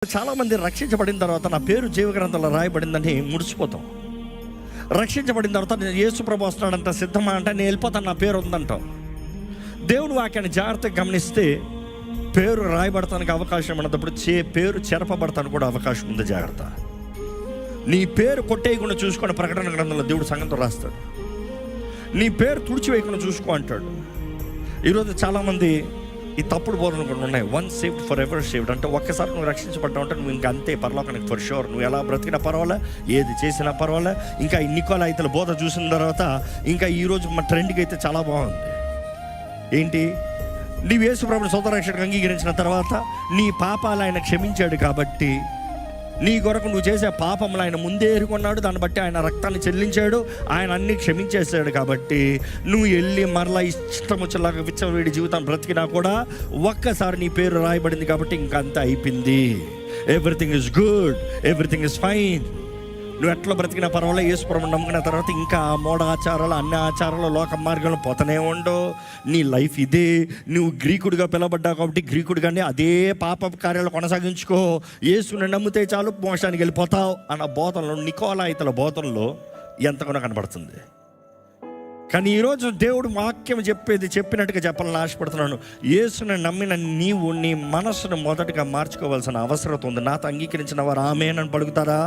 చాలామంది రక్షించబడిన తర్వాత నా పేరు జీవగ్రంథంలో రాయబడిందని ముడిచిపోతాం. రక్షించబడిన తర్వాత నేను యేసు ప్రభు వస్తున్నాడంట, సిద్ధమా అంటే నేను వెళ్ళిపోతాను, నా పేరు ఉందంటాం. దేవుని వాక్యాన్ని జాగ్రత్తగా గమనిస్తే పేరు రాయబడటానికి అవకాశం ఉన్నప్పుడు పేరు చెరపబడటానికి కూడా అవకాశం ఉంది. జాగ్రత్త. నీ పేరు కొట్టేయకుండా చూసుకొని ప్రకటన గ్రంథంలో దేవుడు సంగంతో రాస్తాడు. నీ పేరు తుడిచివేయకుండా చూసుకో అంటాడు. ఈరోజు చాలామంది ఈ తప్పుడు బోధనలు కూడా ఉన్నాయి. One saved for ever saved అంటే ఒక్కసారి నువ్వు రక్షించబడ్డావు అంటే నువ్వు ఇంకా అంతే, పరలోకానికి ఫర్ షూర్. నువ్వు ఎలా బ్రతికినా పర్వాలే, ఏది చేసినా పర్వాలే. ఇంకా ఈ నికోలాయితల బోధ చూసిన తర్వాత ఇంకా ఈరోజు మన ట్రెండ్కి అయితే చాలా బాగుంది. ఏంటి? నీవు యేసు ప్రభువుని సొంత రక్షణకు అంగీకరించిన తర్వాత నీ పాపాలు ఆయన క్షమించాడు కాబట్టి, నీ కొరకు నువ్వు చేసే పాపములు ఆయన ముందే ఎరుకున్నాడు, దాన్ని బట్టి ఆయన రక్తాన్ని చెల్లించాడు, ఆయన అన్ని క్షమించేశాడు. కాబట్టి నువ్వు వెళ్ళి మరలా ఇష్టం వచ్చేలాగా విచ్చలవిడి జీవితం బ్రతికినా కూడా ఒక్కసారి నీ పేరు రాయబడింది కాబట్టి ఇంకంతా అయిపోయింది. Everything is good, everything is fine. నువ్వు ఎట్లా బ్రతికినా పర్వాలేదు, యేసు ప్రభువుని నమ్ముకున్న తర్వాత ఇంకా మూఢ ఆచారాలు, అన్ని ఆచారాలు, లోక మార్గంలో పోతూనే ఉండవు. నీ లైఫ్ ఇదే. నువ్వు గ్రీకుడిగా పిలవబడ్డావు కాబట్టి గ్రీకుడిగానే అదే పాప కార్యాలు కొనసాగించుకో. యేసుని నమ్మితే చాలు మోక్షానికి వెళ్ళిపోతావు అన్న బోధనలో, నికోలాయితల బోధనలో ఎంతగానో కనబడుతుంది. కానీ ఈరోజు దేవుడు వాక్యం చెప్పినట్టుగా చెప్పాలని ఆశపడుతున్నాను. యేసుని నమ్మిన నీవు నీ మనసును మొదటగా మార్చుకోవాల్సిన అవసరం ఉంది. నాతో అంగీకరించిన వారు ఆమేన్ అని పలుకుతారా?